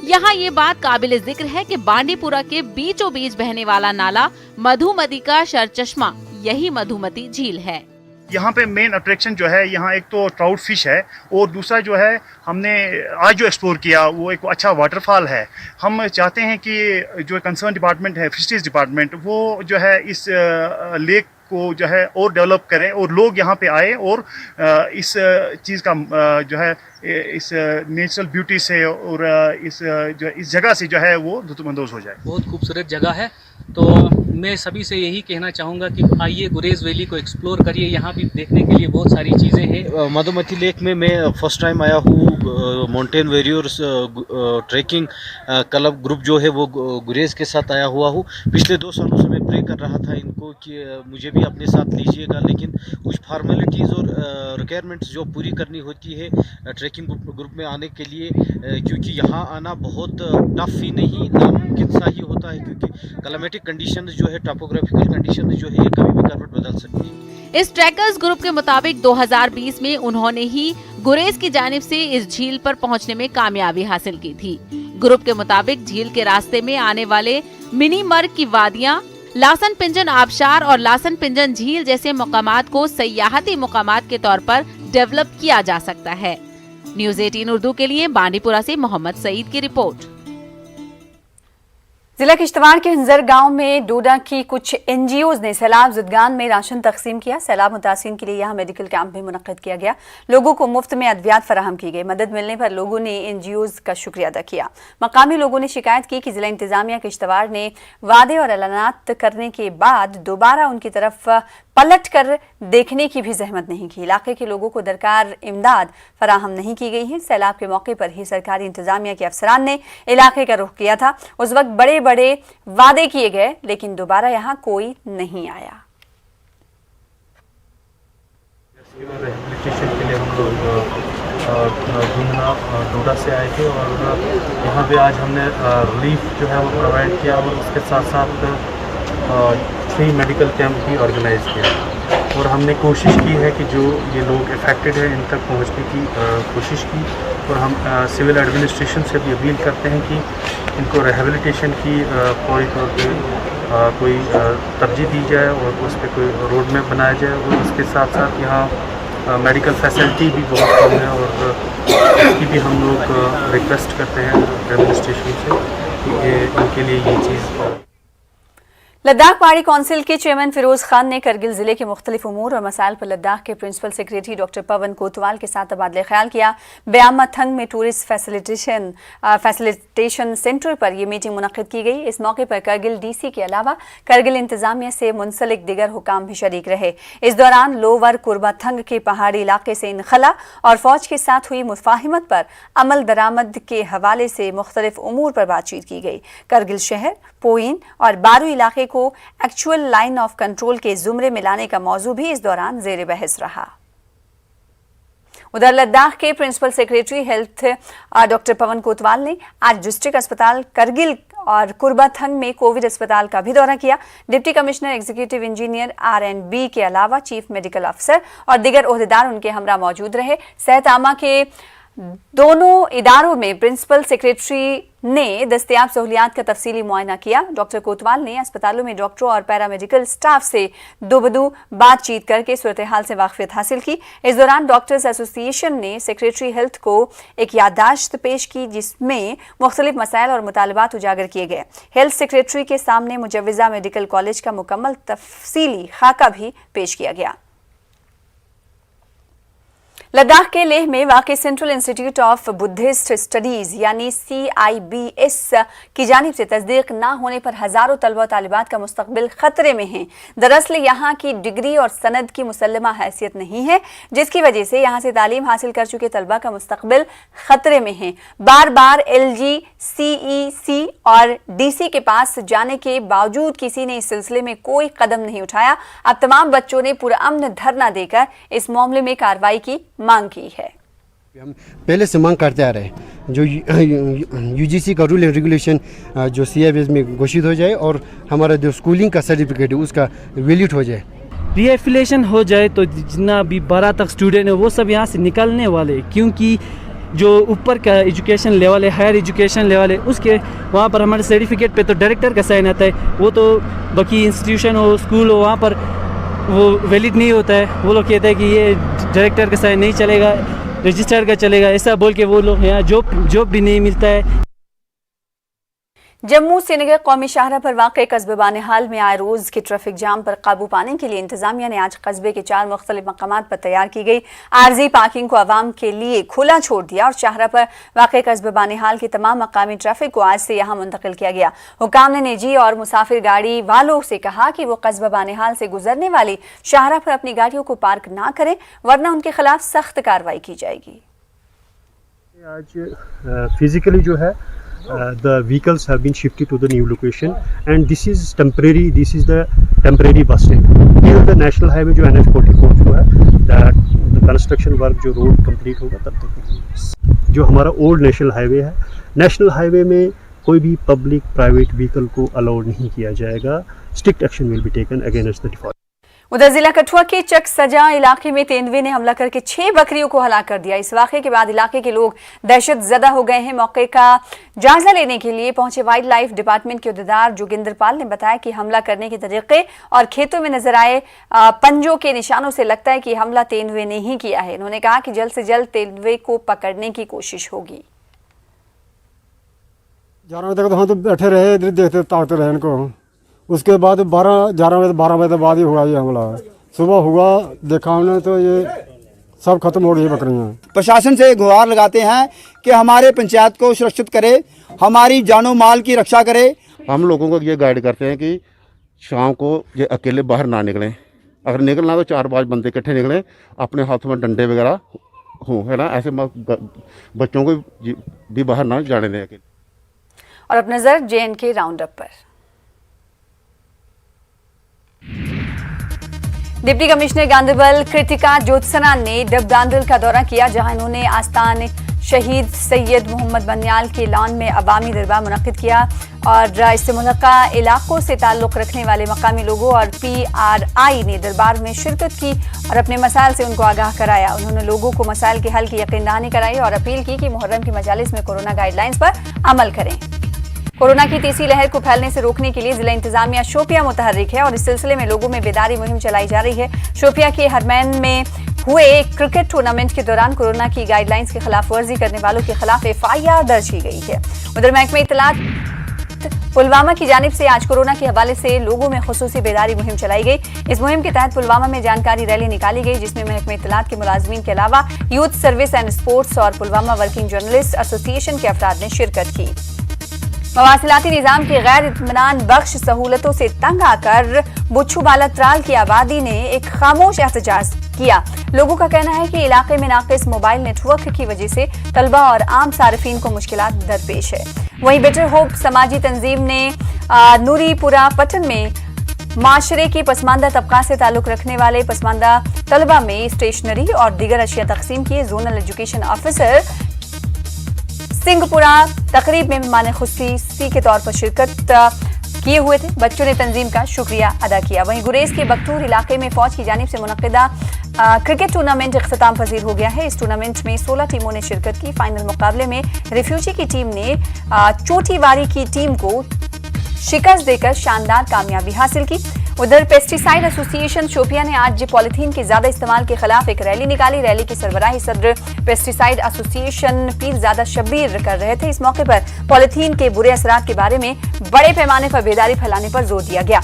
यहाँ ये बात काबिल जिक्र है कि बांडीपुरा के बीचों बीच बहने वाला नाला मधुमती का शरचश्मा यही मधुमती झील है। यहाँ पे मेन अट्रैक्शन जो है, यहाँ एक तो ट्राउट फिश है और दूसरा जो है हमने आज जो एक्सप्लोर किया वो एक अच्छा वाटरफॉल है। हम चाहते हैं कि जो कंसर्न डिपार्टमेंट है, फिशरीज डिपार्टमेंट, वो जो है इस लेक को जो है और डेवलप करें और लोग यहाँ पे आए और इस चीज़ का जो है इस नेचुरल ब्यूटी से और इस जगह से जो है वो लुत्फ़अंदोज़ हो जाए। बहुत खूबसूरत जगह है, तो मैं सभी से यही कहना चाहूँगा कि आइए गुरेज वैली को एक्सप्लोर करिए। यहाँ भी देखने के लिए बहुत सारी चीज़ें हैं। मधुमती लेक में मैं फर्स्ट टाइम आया हूँ। Mountain warriors trekking club group जो है वो गुरेज के साथ आया हुआ हूँ। पिछले 2 सालों से मैं प्रे कर रहा था इनको कि मुझे भी अपने साथ लीजिएगा, लेकिन कुछ फार्मेलिटीज़ और रिक्वायरमेंट्स जो पूरी करनी होती है ट्रैकिंग ग्रुप में आने के लिए, क्योंकि यहाँ आना बहुत टफ ही नहीं नामुमकिन सा ही होता है, क्योंकि क्लाइमेटिक कंडीशंस जो है, टोपोग्राफिकल कंडीशंस जो है, ये कभी भी करवट बदल सकती है। इस ट्रैकर्स ग्रुप के मुताबिक 2020 में उन्होंने ही गुरेज की जानिब से इस झील पर पहुंचने में कामयाबी हासिल की थी। ग्रुप के मुताबिक झील के रास्ते में आने वाले मिनी मर्ग की वादियां, लासन पिंजन आबशार और लासन पिंजन झील जैसे मकामात को सयाहती मकामात के तौर पर डेवलप किया जा सकता है। न्यूज़ 18 उर्दू के लिए बांडीपुरा से मोहम्मद सईद की रिपोर्ट। जिला किश्तवाड़ के हंजर गांव में डोडा की कुछ एनजीओज ने सैलाब ज़दगान में राशन तकसीम किया। सैलाब मुतासिरीन के लिए यहां मेडिकल कैंप भी मुनक्किद किया गया। लोगों को मुफ्त में अद्वियात फराहम की गई। मदद मिलने पर लोगों ने एनजीओज का शुक्रिया अदा किया। मकामी लोगों ने शिकायत की कि जिला इंतजामिया किश्तवाड़ ने वादे और ऐलानात करने के बाद दोबारा उनकी तरफ पलट कर देखने की भी जहमत नहीं की। इलाके के लोगों को दरकार इमदाद फराहम नहीं की गई है। सैलाब के मौके पर ही सरकारी इंतजामिया के अफसरान ने इलाके का रुख किया था। उस वक्त बड़े बड़े वादे किए गए, लेकिन दोबारा यहाँ कोई नहीं आया। रिहेबिलिटेशन के लिए हम लोग घूमना डोडा से आए थे और यहाँ पे आज हमने रिलीफ जो है वो प्रोवाइड किया और उसके साथ साथ फ्री मेडिकल कैंप भी ऑर्गेनाइज़ किया और हमने कोशिश की है कि जो ये लोग अफेक्टेड हैं इन तक पहुंचने की कोशिश की और हम सिविल एडमिनिस्ट्रेशन से भी अपील करते हैं कि इनको रिहेबिलिटेशन की फौरी तौर पर कोई तरजीह दी जाए और उस पर कोई रोड मैप बनाया जाए और उसके साथ साथ यहाँ मेडिकल फैसिलिटी भी बहुत कम है और इसकी भी हम लोग रिक्वेस्ट करते हैं एडमिनिस्ट्रेशन से कि ये इनके लिए ये चीज़। लद्दाख पहाड़ी काउंसिल के चेयरमैन फिरोज खान ने करगिल जिले के मुख्तलिफ उमूर और मसाइल पर लद्दाख के principal secretary doctor Pawan Kotwal के साथ तबादला ख्याल किया। ब्यामा थंग में टूरिस्ट फैसिलिटेशन सेंटर पर यह मीटिंग मुनक्किद की गई। इस मौके पर करगिल डीसी के अलावा करगिल इंतजामिया से मुंसलिक दिगर हुकाम भी शरीक रहे। इस दौरान लोअर कुर्बा थंग के पहाड़ी इलाके से इनखला और फौज के साथ हुई मुफाहिमत पर अमल दरामद के हवाले से मुख्तलिफ उमूर पर बातचीत की गई। करगिल शहर, पोइन और बारू इलाके को एक्चुअल लाइन ऑफ कंट्रोल के जुमरे में लाने का मौजू भी इस दौरान जेर बहस रहा। उधर लद्दाख के principal secretary health doctor Pawan Kotwal ने आज डिस्ट्रिक्ट अस्पताल करगिल और कुर्बाथंग में कोविड अस्पताल का भी दौरा किया। Deputy commissioner executive engineer R&B के अलावा चीफ मेडिकल अफसर और दीगर ओहदेदार उनके हमरा मौजूद रहे। सेहत आमा के दोनों इदारों में प्रिंसिपल सेक्रेटरी ने दस्तयाब सहूलियात का तफसीली मुआयना किया। डॉक्टर कोतवाल ने अस्पतालों में डॉक्टरों और पैरामेडिकल स्टाफ से दोबदू बातचीत करके सूरत हाल से वाकफियत हासिल की। इस दौरान डॉक्टर्स एसोसिएशन ने सेक्रेटरी हेल्थ को एक याददाश्त पेश की जिसमें मुख्तलिफ मसाइल और मुतालबात उजागर किए गए। हेल्थ सेक्रेटरी के सामने मुजव्विजा मेडिकल कॉलेज का मुकम्मल तफसीली खाका भी पेश किया गया। लद्दाख के लेह में वाक़ central institute of Buddhist studies यानी CIBS की जानिब से तस्दीक ना होने पर हजारों तलबा तालिबात का मुस्तकबिल खतरे में है। दरअसल यहाँ की डिग्री और सनद की मुसल्लमा हैसियत नहीं है, जिसकी वजह से यहाँ से तालीम हासिल कर चुके तलबा का मुस्तकबिल खतरे में है। बार बार LG, CEC और DC के पास जाने के बावजूद किसी ने इस सिलसिले में कोई कदम नहीं उठाया। अब तमाम बच्चों ने पुरअमन धरना देकर इस मामले में कार्रवाई की मांग की है। हम पहले से मांग करते आ रहे हैं जो UGC का रूल एंड रेगुलेशन जो CIBS में घोषित हो जाए और हमारा जो स्कूलिंग का सर्टिफिकेट है उसका वैलिड हो जाए। रीएफिलेशन हो जाए तो जितना भी 12 तक स्टूडेंट है वो सब यहाँ से निकलने वाले, क्योंकि जो ऊपर का एजुकेशन लेवल है, हायर एजुकेशन लेवल है, उसके वहाँ पर हमारे सर्टिफिकेट पे तो डायरेक्टर का साइन आता है। वो तो बाकी इंस्टीट्यूशन हो, स्कूल हो, वहाँ पर वो वैलिड नहीं होता है। वो लोग कहते हैं कि ये डायरेक्टर का साइन नहीं चलेगा, रजिस्ट्रार का चलेगा, ऐसा बोल के वो लोग यहाँ जॉब भी नहीं मिलता है। जम्मू श्रीनगर कौमी शाहरा पर वाक़ कस्बे बानिहाल में आए रोज़ के ट्रैफिक जाम पर काबू पाने के लिए इंतजामिया ने आज कस्बे के 4 मुख्तलिफ मकामात पर तैयार की गई आर्जी पार्किंग को आवाम के लिए खुला छोड़ दिया और शाहरा पर वाक़ कस्बे बानिहाल के तमाम मकामी ट्रैफिक को आज से यहाँ मुंतकिल किया गया। हुकाम ने निजी और मुसाफिर गाड़ी वालों से कहा कि वो कस्बा बानिहाल से गुजरने वाली शाहरा पर अपनी गाड़ियों को पार्क ना करें, वरना उनके खिलाफ सख्त कार्रवाई की जाएगी। आज फिजिकली जो है the vehicles have been shifted to the new location and this is the temporary bus stand till the national highway जो NH44 जो है that the construction work जो road complete होगा तब तक। जो हमारा ओल्ड नेशनल हाईवे है, नेशनल हाईवे में कोई भी पब्लिक प्राइवेट व्हीकल को अलाउड नहीं किया जाएगा। Strict action will be taken against the default. उधर जिला कठुआ के चक सजा इलाके में तेंदुए ने हमला करके 6 बकरियों को हलाक कर दिया। इस वाक़े के बाद इलाके के लोग दहशत ज़दा हो गए हैं। मौके का जायजा लेने के लिए पहुंचे वाइल्ड लाइफ डिपार्टमेंट के उहदेदार जोगिंदर पाल ने बताया कि हमला करने के तरीके और खेतों में नजर आए पंजों के निशानों से लगता है कि हमला तेंदुए ने ही किया है। उन्होंने कहा कि जल्द से जल्द तेंदुए को पकड़ने की कोशिश होगी। 11 बजे तक तो हम तो बैठे रहे, इधर देखते ताकते रहे इनको। उसके बाद 12 बजे बाद ही हुआ ये हमला। सुबह हुआ देखा हमने तो ये सब खत्म हो गई बकरियाँ। प्रशासन से गुहार लगाते हैं कि हमारे पंचायत को सुरक्षित करे, हमारी जानो माल की रक्षा करे। हम लोगों को ये गाइड करते हैं कि शाम को ये अकेले बाहर ना निकलें, अगर निकलना तो 4-5 बंदे इकट्ठे निकलें, अपने हाथों में डंडे वगैरह हों, है ना, ऐसे बच्चों को भी बाहर ना जाने दें। और अब नजर JNK राउंड अप पर। डिप्टी कमिश्नर गांधरबल कृतिका ज्योत्सना ने डबदांडल का दौरा किया, जहां इन्होंने आस्थान शहीद सैयद मोहम्मद बनियाल के लॉन में अवामी दरबार मुनक्किद किया और इससे मुतल्लिका इलाकों से ताल्लुक़ रखने वाले मकामी लोगों और PRI ने दरबार में शिरकत की और अपने मसाइल से उनको आगाह कराया। उन्होंने लोगों को मसाइल के हल की यकीन दहानी कराई और अपील की कि मुहर्रम की मजालिस में कोरोना गाइडलाइंस पर अमल करें। कोरोना की तीसरी लहर को फैलने से रोकने के लिए जिला इंतजामिया शोपियां मुतहर्रिक है और इस सिलसिले में लोगों में बेदारी मुहिम चलाई जा रही है। शोपियां के हरमैन में हुए एक क्रिकेट टूर्नामेंट के दौरान कोरोना की गाइडलाइंस की खिलाफ वर्जी करने वालों के खिलाफ FIR दर्ज की गई है। उधर महकमे इत्तलात पुलवामा की जानिब से आज कोरोना के हवाले से लोगों में खुसूसी बेदारी मुहिम चलाई गई। इस मुहिम के तहत पुलवामा में जानकारी रैली निकाली गई जिसमें महकमे इत्तलात के मुलाजमीन के अलावा यूथ सर्विस एंड स्पोर्ट्स और पुलवामा वर्किंग जर्नलिस्ट एसोसिएशन के अफराद ने शिरकत की। मवासिलाती निज़ाम की गैर इत्मीनान बख्श सहूलतों से तंग आकर बुच्छू बालात्राल की आबादी ने एक खामोश एहतजाज किया। लोगों का कहना है कि इलाके में नाकिस मोबाइल नेटवर्क की वजह से तलबा और आम सारिफीन को मुश्किलात दरपेश है। वहीं बेटर होप समाजी तंजीम ने नूरीपुरा पटन में माशरे की पसमानदा तबका से ताल्लुक रखने वाले पसमानदा तलबा में स्टेशनरी और दीगर अशिया तकसीम किए। जोनल एजुकेशन ऑफिसर सिंहपुरा तकरीब में मेहमान खुसूसी के तौर पर शिरकत किए हुए थे। बच्चों ने तंजीम का शुक्रिया अदा किया। वहीं गुरेज के बख्तूर इलाके में फौज की जानिब से मुनक्किदा क्रिकेट टूर्नामेंट इख्तिताम पजीर हो गया है। इस टूर्नामेंट में 16 टीमों ने शिरकत की। फाइनल मुकाबले में रिफ्यूजी की टीम ने चोटीवारी की टीम को शिकस्त देकर शानदार कामयाबी हासिल की। उधर पेस्टिसाइड एसोसिएशन शोपियां ने आज पॉलीथीन के ज्यादा इस्तेमाल के खिलाफ एक रैली निकाली। रैली की सरबराही सदर पेस्टिसाइड एसोसिएशन पीरजादा शब्बीर कर रहे थे। इस मौके पर पॉलीथीन के बुरे असरात के बारे में बड़े पैमाने पर बेदारी फैलाने पर जोर दिया गया।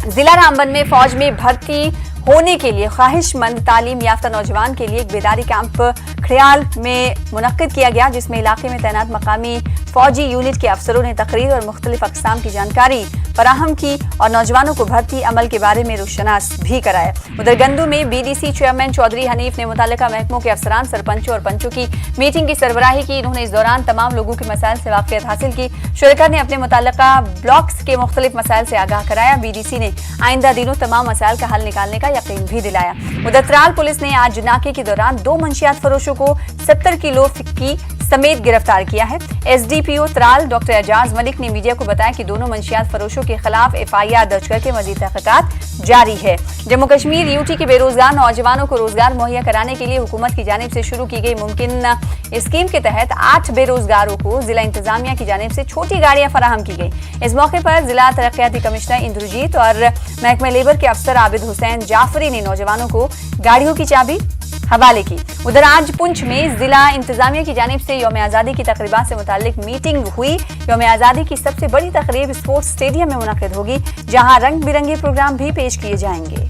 जिला रामबन में फौज में भर्ती होने के लिए ख्वाहिशमंद तालीम याफ्ता नौजवान के लिए एक बेदारी कैंप खड़ियाल में मुनक्किद किया गया जिसमें इलाके में तैनात मकामी फौजी यूनिट के अफसरों ने तकरीर और मुख्तलिफ अक़साम की जानकारी फराहम की और नौजवानों को भर्ती अमल के बारे में रुशनास भी कराया। उधर गंदू में BDC चेयरमैन चौधरी हनीफ ने मुतालिका महकमों के अफसरान, सरपंचों और पंचों की मीटिंग की सरबराही की। इन्होंने इस दौरान तमाम लोगों के मसाइल से वाक़ियत हासिल की। शुरका ने अपने मुतालिका ब्लॉक्स के मुख्तलिफ मसाइल से आगाह कराया। BDC ने आइंदा दिनों तमाम मसाइल का हल निकालने का यकीन भी दिलाया। उधर त्राल पुलिस ने आज नाके के दौरान 2 मंशियात फरोशों को 70 किलो फिक्की समेत गिरफ्तार किया है। SDPO त्राल डॉक्टर एजाज मलिक ने मीडिया को बताया कि दोनों मंशियात फरोशों के खिलाफ FIR दर्ज करके मजीद तहकीकात जारी है। जम्मू कश्मीर UT के बेरोजगार नौजवानों को रोजगार मुहैया कराने के लिए हुकूमत की जानिब से शुरू की गई मुमकिन स्कीम के तहत 8 बेरोजगारों को जिला इंतजामिया की जानिब से छोटी गाड़ियां फराहम की गई। इस मौके पर जिला तरक्याती कमिश्नर इंद्रजीत और महकमा लेबर के अफसर आबिद हुसैन जाफरी ने नौजवानों को गाड़ियों की चाबी हवाले की। उधर आज पुंछ में जिला इंतजामिया की जानिब से यौम आज़ादी की तकरीबात से मुताल्लिक मीटिंग हुई। यौम आज़ादी की सबसे बड़ी तकरीब स्पोर्ट्स स्टेडियम में मुनक्किद होगी जहां रंग बिरंगे प्रोग्राम भी पेश किए जाएंगे।